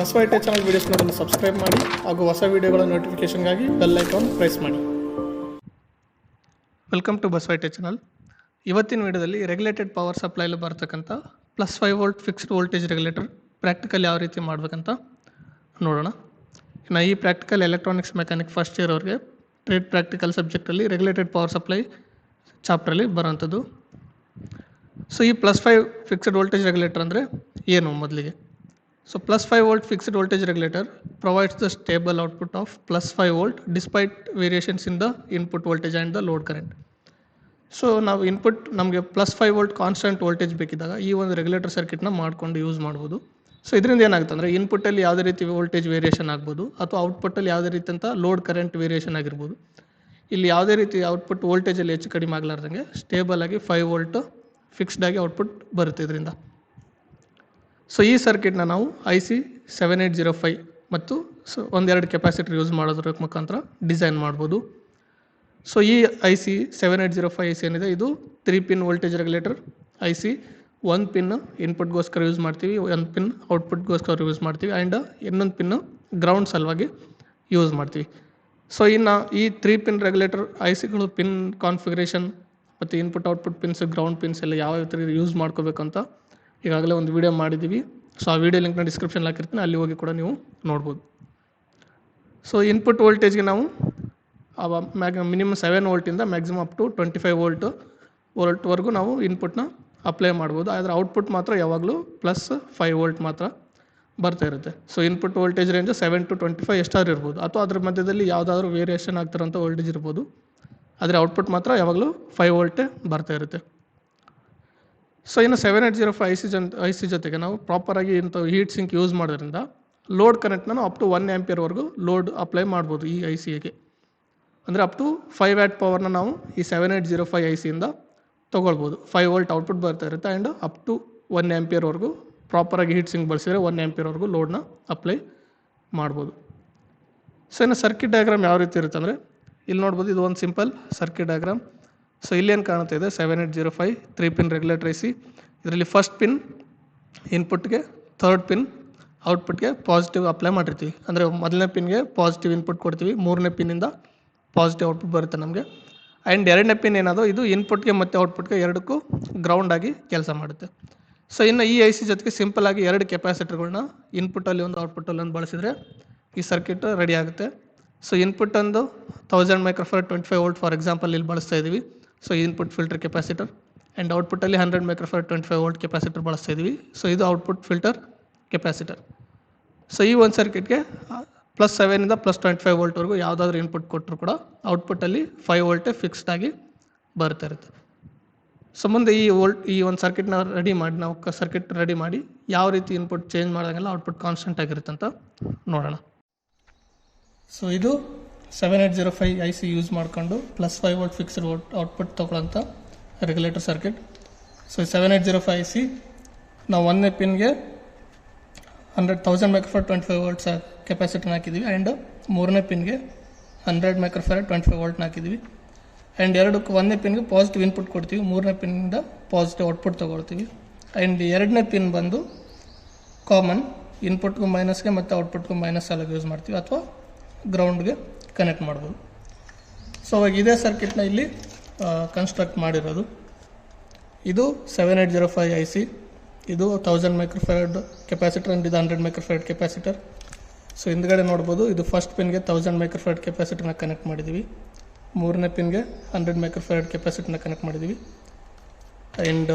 Basava Tech channel videos ನೋಡಲು subscribe ಮಾಡಿ ಹಾಗೂ ಹೊಸ ವೀಡಿಯೋಗಳ ನೋಟಿಫಿಕೇಶನ್ಗಾಗಿ ಬೆಲ್ ಐಕಾನ್ ಪ್ರೆಸ್ ಮಾಡಿ. Welcome to Basava Tech channel. ಇವತ್ತಿನ ವಿಡಿಯೋದಲ್ಲಿ ರೆಗ್ಯುಲೇಟೆಡ್ ಪವರ್ ಸಪ್ಲೈಲಿ ಬರ್ತಕ್ಕಂಥ +5 volt fixed voltage regulator practical ಯಾವ ರೀತಿ ಮಾಡಬೇಕಂತ ನೋಡೋಣ. ಇನ್ನು ಈ practical electronics mechanic first year ಅವ್ರಿಗೆ ಟ್ರೇಡ್ ಪ್ರಾಕ್ಟಿಕಲ್ ಸಬ್ಜೆಕ್ಟಲ್ಲಿ ರೆಗ್ಯುಲೇಟೆಡ್ ಪವರ್ ಸಪ್ಲೈ ಚಾಪ್ಟ್ರಲ್ಲಿ ಬರೋಂಥದ್ದು. ಸೊ ಈ +5 ಫಿಕ್ಸ್ಡ್ ವೋಲ್ಟೇಜ್ ರೆಗ್ಯುಲೇಟರ್ ಅಂದರೆ ಏನು ಮೊದಲಿಗೆ? So +5 volt fixed voltage regulator provides the stable output of +5 volt despite variations in the input voltage and the load current. So ನಾವು input ನಮಗೆ +5 volt constant voltage ಬೇಕಿದ್ದಾಗ ಈ ಒಂದು ರೆಗ್ಯುಲೇಟರ್ ಸರ್ಕಿಟ್ನ ಮಾಡ್ಕೊಂಡು use ಮಾಡ್ಬೋದು. So ಇದರಿಂದ ಏನಾಗುತ್ತೆ ಅಂದರೆ ಇನ್ಪುಟ್ಟಲ್ಲಿ ಯಾವುದೇ ರೀತಿ ವೋಲ್ಟೇಜ್ ವೇರಿಯೇಷನ್ ಆಗ್ಬೋದು ಅಥವಾ ಔಟ್ಪುಟ್ಟಲ್ಲಿ ಯಾವುದೇ ರೀತಿಯಂಥ ಲೋಡ್ ಕರೆಂಟ್ ವೇರಿಯೇಷನ್ ಆಗಿರ್ಬೋದು. ಇಲ್ಲಿ ಯಾವುದೇ ರೀತಿ ಔಟ್ಪುಟ್ ವೋಲ್ಟೇಜಲ್ಲಿ ಹೆಚ್ಚು ಕಡಿಮೆ ಆಗಲಾರ್ದಂಗೆ ಸ್ಟೇಬಲ್ ಆಗಿ 5 ವೋಲ್ಟ್ ಫಿಕ್ಸ್ಡ್ ಆಗಿ ಔಟ್ಪುಟ್ ಬರುತ್ತೆ ಇದರಿಂದ. ಸೊ ಈ ಸರ್ಕಿಟ್ನ ನಾವು IC 7805 ಮತ್ತು ಒಂದೆರಡು ಕೆಪಾಸಿಟರ್ ಯೂಸ್ ಮಾಡೋದ್ರ ಮುಖಾಂತರ ಡಿಸೈನ್ ಮಾಡ್ಬೋದು. ಸೊ ಈ IC 7805 IC ಏನಿದೆ ಇದು 3 pin voltage regulator IC. 1 pin ಇನ್ಪುಟ್ಗೋಸ್ಕರ ಯೂಸ್ ಮಾಡ್ತೀವಿ, 1 ಪಿನ್ ಔಟ್ಪುಟ್ಗೋಸ್ಕರ ಯೂಸ್ ಮಾಡ್ತೀವಿ ಆ್ಯಂಡ್ ಇನ್ನೊಂದು ಪಿನ್ ಗ್ರೌಂಡ್ ಸಲುವಾಗಿ ಯೂಸ್ ಮಾಡ್ತೀವಿ. ಸೊ ಇನ್ನು ಈ 3 ಪಿನ್ ರೆಗ್ಯುಲೇಟರ್ ICಗಳು ಪಿನ್ ಕಾನ್ಫಿಗರೇಷನ್ ಮತ್ತು input output pins ground pins ಎಲ್ಲ ಯಾವ ರೀತಿ ಯೂಸ್ ಮಾಡ್ಕೋಬೇಕಂತ ಈಗಾಗಲೇ ಒಂದು ವಿಡಿಯೋ ಮಾಡಿದ್ದೀವಿ. ಸೊ ಆ ವಿಡಿಯೋ ಲಿಂಕ್ನ ಡಿಸ್ಕ್ರಿಪ್ಷನ್ ಹಾಕಿರ್ತೀನಿ, ಅಲ್ಲಿ ಹೋಗಿ ಕೂಡ ನೀವು ನೋಡ್ಬೋದು. ಸೊ ಇನ್ಪುಟ್ ವೋಲ್ಟೇಜ್ಗೆ ನಾವು ಮಿನಿಮಮ್ 7 ವೋಲ್ಟಿಂದ ಮ್ಯಾಕ್ಸಿಮಮ್ ಅಪ್ ಟು 25 ವೋಲ್ಟ್ವರೆಗೂ ನಾವು ಇನ್ಪುಟ್ನ ಅಪ್ಲೈ ಮಾಡ್ಬೋದು. ಆದರೆ ಔಟ್ಪುಟ್ ಮಾತ್ರ ಯಾವಾಗಲೂ +5 ವೋಲ್ಟ್ ಮಾತ್ರ ಬರ್ತಾ ಇರುತ್ತೆ. So input voltage range 7 to 25 ಎಷ್ಟಾದ್ರೂ ಇರ್ಬೋದು ಅಥವಾ ಅದ್ರ ಮಧ್ಯದಲ್ಲಿ ಯಾವುದಾದ್ರೂ ವೇರಿಯೇಷನ್ ಆಗ್ತಿರೋಂಥ ವೋಲ್ಟೇಜ್ ಇರ್ಬೋದು. ಆದರೆ ಔಟ್ಪುಟ್ ಮಾತ್ರ ಯಾವಾಗಲೂ 5 ವೋಲ್ಟೇ ಬರ್ತಾ ಇರುತ್ತೆ. ಸೊ ಇನ್ನು 7805 IC ಜೊತೆಗೆ ನಾವು ಪ್ರಾಪರಾಗಿ ಇಂಥ ಹೀಟ್ ಸಿಂಕ್ ಯೂಸ್ ಮಾಡೋದ್ರಿಂದ ಲೋಡ್ ಕರೆಂಟ್ನ ನಾವು ಅಪ್ ಟು 1 ಆಂಪಿಯರ್ವರೆಗೂ ಲೋಡ್ ಅಪ್ಲೈ ಮಾಡ್ಬೋದು ಈ ICಗೆ. ಅಂದರೆ ಅಪ್ ಟು 5 ವ್ಯಾಟ್ ಪವರ್ನ ನಾವು ಈ 7805 ICಯಿಂದ ತೊಗೊಳ್ಬೋದು. 5 ವೋಲ್ಟ್ ಔಟ್ಪುಟ್ ಬರ್ತಾ ಇರುತ್ತೆ ಆ್ಯಂಡ್ ಅಪ್ ಟು 1 ಆಂಪಿಯರ್ವರೆಗೂ ಪ್ರಾಪರಾಗಿ ಹೀಟ್ ಸಿಂಕ್ ಬಳಸಿದರೆ 1 ಆಂಪಿಯರ್ವರೆಗೂ ಲೋಡ್ನ ಅಪ್ಲೈ ಮಾಡ್ಬೋದು. ಸೊ ಇನ್ನು ಸರ್ಕಿಟ್ ಡಯಾಗ್ರಾಮ್ ಯಾವ ರೀತಿ ಇರುತ್ತೆ ಅಂದರೆ ಇಲ್ಲಿ ನೋಡ್ಬೋದು, ಇದು ಒಂದು ಸಿಂಪಲ್ ಸರ್ಕಿಟ್ ಡಯಾಗ್ರಾಮ್. ಸೊ ಇಲ್ಲೇನು ಕಾಣ್ತಾ ಇದೆ 7805 3 ಪಿನ್ ರೆಗ್ಯುಲೇಟರ್ IC. ಇದರಲ್ಲಿ ಫಸ್ಟ್ ಪಿನ್ ಇನ್ಪುಟ್ಗೆ, ಥರ್ಡ್ ಪಿನ್ ಔಟ್ಪುಟ್ಗೆ ಪಾಸಿಟಿವ್ ಅಪ್ಲೈ ಮಾಡಿರ್ತೀವಿ. ಅಂದರೆ ಮೊದಲನೇ ಪಿನ್ಗೆ ಪಾಸಿಟಿವ್ ಇನ್ಪುಟ್ ಕೊಡ್ತೀವಿ, ಮೂರನೇ ಪಿನ್ನಿಂದ ಪಾಸಿಟಿವ್ ಔಟ್ಪುಟ್ ಬರುತ್ತೆ ನಮಗೆ. ಆ್ಯಂಡ್ ಎರಡನೇ ಪಿನ್ ಏನದು ಇದು ಇನ್ಪುಟ್ಗೆ ಮತ್ತು ಔಟ್ಪುಟ್ಗೆ ಎರಡಕ್ಕೂ ಗ್ರೌಂಡ್ ಆಗಿ ಕೆಲಸ ಮಾಡುತ್ತೆ. ಸೊ ಇನ್ನು ಈ IC ಜೊತೆಗೆ ಸಿಂಪಲ್ಲಾಗಿ 2 ಕೆಪಾಸಿಟರ್ಗಳನ್ನ ಇನ್ಪುಟ್ಟಲ್ಲಿ ಒಂದು ಔಟ್ಪುಟ್ಟಲ್ಲಿ ಒಂದು ಬಳಸಿದರೆ ಈ ಸರ್ಕಿಟ್ ರೆಡಿ ಆಗುತ್ತೆ. ಸೊ ಇನ್ಪುಟ್ ಒಂದು 1000 ಮೈಕ್ರೋಫ್ಯಾರಡ್ 25 ವೋಲ್ಟ್ ಫಾರ್ ಎಕ್ಸಾಂಪಲ್ ಇಲ್ಲಿ ಬಳಸ್ತಾ ಇದ್ದೀವಿ. So input filter capacitor and ಔಟ್ಪುಟ್ಟಲ್ಲಿ 100 ಮೈಕ್ರೋಫ್ಯಾರಡ್ 25 ವೋಲ್ಟ್ ಕೆಪಾಸಿಟರ್ ಬಳಸ್ತಾ ಇದ್ದೀವಿ. ಸೊ ಇದು ಔಟ್ಪುಟ್ ಫಿಲ್ಟರ್ ಕೆಪಾಸಿಟರ್. ಸೊ ಈ ಒಂದು ಸರ್ಕಿಟ್ಗೆ +7ಇಂದ +25 ವೋಲ್ಟ್ವರೆಗೂ ಯಾವುದಾದ್ರೂ ಇನ್ಪುಟ್ ಕೊಟ್ಟರು ಕೂಡ ಔಟ್ಪುಟ್ಟಲ್ಲಿ 5 ವೋಲ್ಟೇ ಫಿಕ್ಸ್ಡ್ ಆಗಿ ಬರ್ತಾ ಇರುತ್ತೆ. ಸೊ ಮುಂದೆ ಈ ಒಂದು ಸರ್ಕಿಟ್ನ ರೆಡಿ ಮಾಡಿ ಯಾವ ರೀತಿ ಇನ್ಪುಟ್ ಚೇಂಜ್ ಮಾಡಿದಾಗೆಲ್ಲ ಔಟ್ಪುಟ್ ಕಾನ್ಸ್ಟೆಂಟ್ ಆಗಿರುತ್ತೆ ಅಂತ ನೋಡೋಣ. ಸೊ ಇದು 7805 IC ಯೂಸ್ ಮಾಡಿಕೊಂಡು +5 ವೋಲ್ಟ್ ಫಿಕ್ಸ್ಡ್ ವೋಲ್ಟ್ ಔಟ್ಪುಟ್ ತೊಗೊಳ್ಳೋಂಥ ರೆಗ್ಯುಲೇಟರ್ ಸರ್ಕಿಟ್. ಸೊ 7805 IC ನಾವು 1ನೇ ಪಿನ್ಗೆ 1000 ಮೈಕ್ರೋಫ್ಯಾರಡ್ 25 ವೋಲ್ಟ್ಸ್ ಕೆಪಾಸಿಟರ್ನ ಹಾಕಿದ್ದೀವಿ ಆ್ಯಂಡ್ ಮೂರನೇ ಪಿನ್ಗೆ 100 ಮೈಕ್ರೋಫ್ಯಾರಡ್ 25 ವೋಲ್ಟ್ನ ಹಾಕಿದ್ದೀವಿ. ಆ್ಯಂಡ್ 1ನೇ ಪಿನ್ಗೆ ಪಾಸಿಟಿವ್ ಇನ್ಪುಟ್ ಕೊಡ್ತೀವಿ, ಮೂರನೇ ಪಿನ್ನಿಂದ ಪಾಸಿಟಿವ್ ಔಟ್ಪುಟ್ ತೊಗೊಳ್ತೀವಿ. ಆ್ಯಂಡ್ 2ನೇ ಪಿನ್ ಬಂದು ಕಾಮನ್ ಇನ್ಪುಟ್ಗೂ ಮೈನಸ್ಗೆ ಮತ್ತು ಔಟ್ಪುಟ್ಗೂ ಮೈನಸ್ ಅಲಾಗಿ ಯೂಸ್ ಮಾಡ್ತೀವಿ ಅಥವಾ ಗ್ರೌಂಡ್ಗೆ ಕನೆಕ್ಟ್ ಮಾಡ್ಬೋದು. ಸೊ ಅವಾಗ ಇದೇ ಸರ್ಕಿಟ್ನ ಇಲ್ಲಿ ಕನ್ಸ್ಟ್ರಕ್ಟ್ ಮಾಡಿರೋದು. ಇದು 7805 IC. ಇದು 1000 ಮೈಕ್ರೋಫ್ಯಾರಡ್ ಕೆಪಾಸಿಟರ್ ಆ್ಯಂಡ್ ಇದು 100 ಮೈಕ್ರೋಫ್ಯಾರಡ್ ಕೆಪಾಸಿಟರ್. ಸೊ ಹಿಂದ್ಗಡೆ ನೋಡ್ಬೋದು, ಇದು ಫಸ್ಟ್ ಪಿನ್ಗೆ 1000 ಮೈಕ್ರೋಫ್ಯಾರಡ್ ಕೆಪಾಸಿಟರ್ನ ಕನೆಕ್ಟ್ ಮಾಡಿದ್ದೀವಿ, ಮೂರನೇ ಪಿನ್ಗೆ 100 ಮೈಕ್ರೋಫ್ಯಾರಡ್ ಕೆಪಾಸಿಟರ್ನ ಕನೆಕ್ಟ್ ಮಾಡಿದ್ದೀವಿ. ಆ್ಯಂಡ್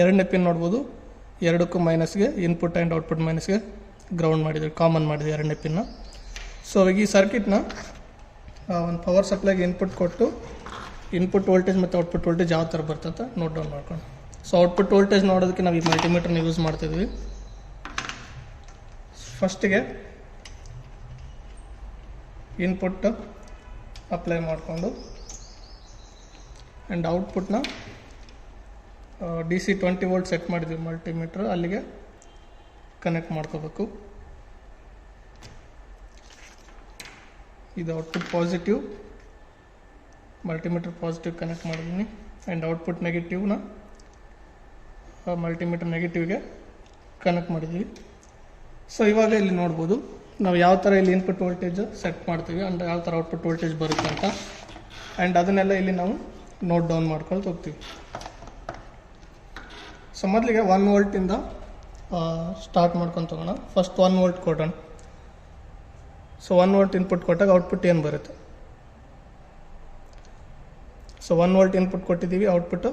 ಎರಡನೇ ಪಿನ್ ನೋಡ್ಬೋದು, ಎರಡಕ್ಕೂ ಮೈನಸ್ಗೆ ಇನ್ಪುಟ್ ಆ್ಯಂಡ್ ಔಟ್ಪುಟ್ ಮೈನಸ್ಗೆ ಗ್ರೌಂಡ್ ಮಾಡಿದ್ದೀವಿ, ಕಾಮನ್ ಮಾಡಿದ್ದೀವಿ ಎರಡನೇ ಪಿನ್ನ. ಸೊ ಈ ಸರ್ಕಿಟ್ನ ಒಂದು ಪವರ್ ಸಪ್ಲೈಗೆ ಇನ್ಪುಟ್ ಕೊಟ್ಟು ಇನ್ಪುಟ್ ವೋಲ್ಟೇಜ್ ಮತ್ತು ಔಟ್ಪುಟ್ ವೋಲ್ಟೇಜ್ ಯಾವ ಥರ ಬರ್ತಂತ ನೋಟ್ ಡೌನ್ ಮಾಡ್ಕೊಂಡು. ಸೊ ಔಟ್ಪುಟ್ ವೋಲ್ಟೇಜ್ ನೋಡೋದಕ್ಕೆ ನಾವು ಈ ಮಲ್ಟಿಮೀಟರ್ನ ಯೂಸ್ ಮಾಡ್ತಿದ್ವಿ. ಫಸ್ಟಿಗೆ ಇನ್ಪುಟ್ ಅಪ್ಲೈ ಮಾಡಿಕೊಂಡು ಆ್ಯಂಡ್ ಔಟ್ಪುಟ್ನ DC 20 ವೋಲ್ಟ್ ಸೆಟ್ ಮಾಡಿದ್ವಿ ಮಲ್ಟಿಮೀಟ್ರ್, ಅಲ್ಲಿಗೆ ಕನೆಕ್ಟ್ ಮಾಡ್ಕೋಬೇಕು. ಇದು output positive, multimeter positive connect ಮಾಡಿದ್ದೀನಿ ಆ್ಯಂಡ್ ಔಟ್ಪುಟ್ ನೆಗೆಟಿವ್ನ ಮಲ್ಟಿಮೀಟರ್ ನೆಗೆಟಿವ್ಗೆ ಕನೆಕ್ಟ್ ಮಾಡಿದ್ದೀವಿ. ಸೊ ಇವಾಗ ಇಲ್ಲಿ ನೋಡ್ಬೋದು ನಾವು ಯಾವ ಥರ ಇಲ್ಲಿ ಇನ್ಪುಟ್ ವೋಲ್ಟೇಜ್ ಸೆಟ್ ಮಾಡ್ತೀವಿ ಆ್ಯಂಡ್ ಯಾವ ಥರ ಔಟ್ಪುಟ್ ವೋಲ್ಟೇಜ್ ಬರುತ್ತೆ ಅಂತ. ಆ್ಯಂಡ್ ಅದನ್ನೆಲ್ಲ ಇಲ್ಲಿ ನಾವು ನೋಟ್ ಡೌನ್ ಮಾಡ್ಕೊಳ್ತಾ ಹೋಗ್ತೀವಿ. ಸೊ ಮೊದಲಿಗೆ 1 ವೋಲ್ಟಿಂದ ಸ್ಟಾರ್ಟ್ ಮಾಡ್ಕೊಂಡು ತಗೋಣ. ಫಸ್ಟ್ 1 ವೋಲ್ಟ್ ಕೊಡೋಣ. ಸೊ 1 ವೋಲ್ಟ್ ಇನ್ಪುಟ್ ಕೊಟ್ಟಾಗ ಔಟ್ಪುಟ್ ಏನು ಬರುತ್ತೆ? ಸೊ 1 ವೋಲ್ಟ್ ಇನ್ಪುಟ್ ಕೊಟ್ಟಿದ್ದೀವಿ, ಔಟ್ಪುಟ್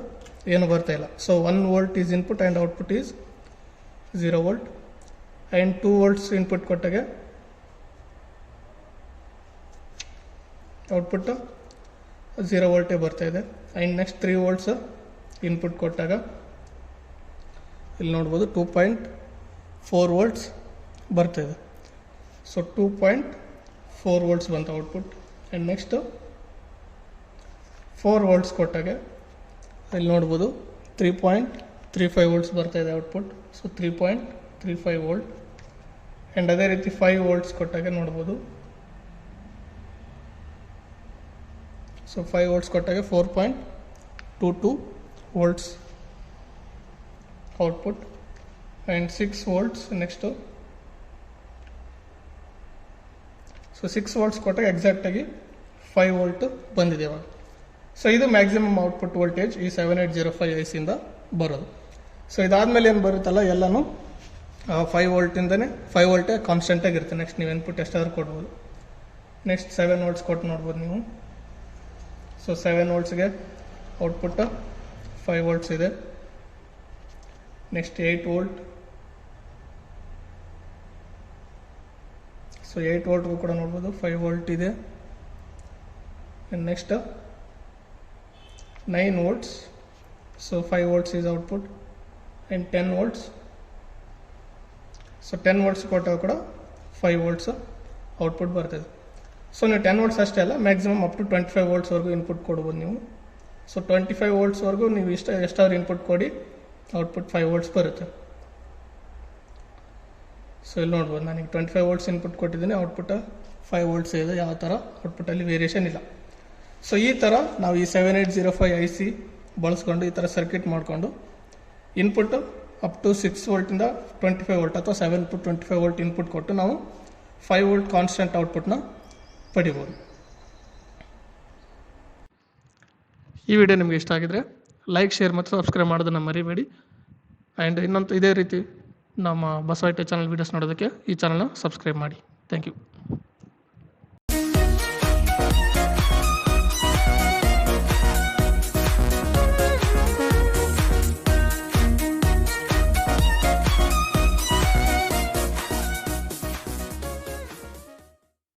ಏನು ಬರ್ತಾ ಇಲ್ಲ. So 1 volt is input and output is 0 volt. And 2 volts input ಕೊಟ್ಟಾಗ ಔಟ್ಪುಟ್ 0 ವೋಲ್ಟೇ ಬರ್ತಾ ಇದೆ. ಆ್ಯಂಡ್ ನೆಕ್ಸ್ಟ್ 3 ವೋಲ್ಟ್ಸ್ ಇನ್ಪುಟ್ ಕೊಟ್ಟಾಗ ಇಲ್ಲಿ ನೋಡ್ಬೋದು 2.4 ವೋಲ್ಟ್ಸ್ ಬರ್ತಾಯಿದೆ. ಸೊ 2.4 ವೋಲ್ಟ್ಸ್ ಬಂತು ಔಟ್ಪುಟ್. ಆ್ಯಂಡ್ ನೆಕ್ಸ್ಟ್ 4 ವೋಲ್ಟ್ಸ್ ಕೊಟ್ಟಾಗ ಇಲ್ಲಿ ನೋಡ್ಬೋದು 3.35 ವೋಲ್ಟ್ಸ್ ಬರ್ತಾಯಿದೆ ಔಟ್ಪುಟ್. So 3.35 volt. ಆ್ಯಂಡ್ ಅದೇ ರೀತಿ 5 ವೋಲ್ಟ್ಸ್ ಕೊಟ್ಟಾಗ ನೋಡ್ಬೋದು. ಸೊ 5 ವೋಲ್ಟ್ಸ್ ಕೊಟ್ಟಾಗ 4.22 volts output. And 6 volts next. So 6 volts ಕೊಟ್ಟಾಗ ಎಕ್ಸಾಕ್ಟಾಗಿ 5 ವೋಲ್ಟ್ ಬಂದಿದೆ ಇವಾಗ. ಸೊ ಇದು ಮ್ಯಾಕ್ಸಿಮಮ್ ಔಟ್ಪುಟ್ ವೋಲ್ಟೇಜ್ ಈ 7805 ICಯಿಂದ ಬರೋದು. ಸೊ ಇದಾದಮೇಲೆ ಏನು ಬರುತ್ತಲ್ಲ ಎಲ್ಲನೂ 5 ವೋಲ್ಟಿಂದನೇ 5 ವೋಲ್ಟೇ ಕಾನ್ಸ್ಟೆಂಟಾಗಿರುತ್ತೆ. ನೆಕ್ಸ್ಟ್ ನೀವು ಇನ್ಪುಟ್ ಎಷ್ಟಾದ್ರೂ ಕೊಡ್ಬೋದು. ನೆಕ್ಸ್ಟ್ 7 ವೋಲ್ಟ್ಸ್ ಕೊಟ್ಟು ನೋಡ್ಬೋದು ನೀವು. ಸೊ 7 ವೋಲ್ಟ್ಸ್ಗೆ ಔಟ್ಪುಟ್ 5 ವೋಲ್ಟ್ಸ್ ಇದೆ. Next 8 volt. ಸೊ 8 ವೋಲ್ಟ್ಗೂ ಕೂಡ ನೋಡ್ಬೋದು 5 ವೋಲ್ಟ್ ಇದೆ. And next 9 volts. So 5 volts is output. And 10 volts. So 10 volts ಕೊಟ್ಟಾಗ ಕೂಡ 5 ವೋಲ್ಟ್ಸ್ ಔಟ್ಪುಟ್ ಬರ್ತದೆ. ಸೊ ನೀವು 10 ವೋಲ್ಟ್ಸ್ ಅಷ್ಟೇ ಅಲ್ಲ, ಮ್ಯಾಕ್ಸಿಮಮ್ ಅಪ್ ಟು 25 ವೋಲ್ಟ್ಸ್ವರೆಗೂ ಇನ್ಪುಟ್ ಕೊಡ್ಬೋದು ನೀವು. ಸೊ 25 ವೋಲ್ಟ್ಸ್ವರೆಗೂ ನೀವು ಎಷ್ಟಾದ್ರೂ ಇನ್ಪುಟ್ ಕೊಡಿ, ಔಟ್ಪುಟ್ 5 ವೋಲ್ಟ್ಸ್ ಬರುತ್ತೆ. ಸೊ ಇಲ್ಲಿ ನೋಡ್ಬೋದು ನಾನೀಗ 25 ವೋಲ್ಟ್ಸ್ ಇನ್ಪುಟ್ ಕೊಟ್ಟಿದ್ದೀನಿ, ಔಟ್ಪುಟ್ 5 ವೋಲ್ಟ್ಸ್ ಇದೆ. ಯಾವ ಥರ ಔಟ್ಪುಟ್ಟಲ್ಲಿ ವೇರಿಯೇಷನ್ ಇಲ್ಲ. ಸೊ ಈ ಥರ ನಾವು ಈ 7805 IC ಬಳಸ್ಕೊಂಡು ಈ ಥರ ಸರ್ಕ್ಯೂಟ್ ಮಾಡಿಕೊಂಡು ಇನ್ಪುಟ್ ಅಪ್ ಟು 6 ವೋಲ್ಟಿಂದ 25 ವೋಲ್ಟ್ ಅಥವಾ 7 to 25 ವೋಲ್ಟ್ ಇನ್ಪುಟ್ ಕೊಟ್ಟು ನಾವು 5 ವೋಲ್ಟ್ ಕಾನ್ಸ್ಟೆಂಟ್ ಔಟ್ಪುಟ್ನ ಪಡಿಬೋದು. ಈ ವಿಡಿಯೋ ನಿಮಗೆ ಇಷ್ಟ ಆಗಿದ್ರೆ ಲೈಕ್, ಶೇರ್ ಮತ್ತು ಸಬ್ಸ್ಕ್ರೈಬ್ ಮಾಡೋದನ್ನು ಮರಿಬೇಡಿ. ಆ್ಯಂಡ್ ಇನ್ನೊಂದು ಇದೇ ರೀತಿ ನಮ್ಮ ಬಸವ ಟೆಕ್ ಚಾನಲ್ ವೀಡಿಯೋಸ್ ನೋಡೋದಕ್ಕೆ ಈ ಚಾನಲ್ನ ಸಬ್ಸ್ಕ್ರೈಬ್ ಮಾಡಿ. Thank you.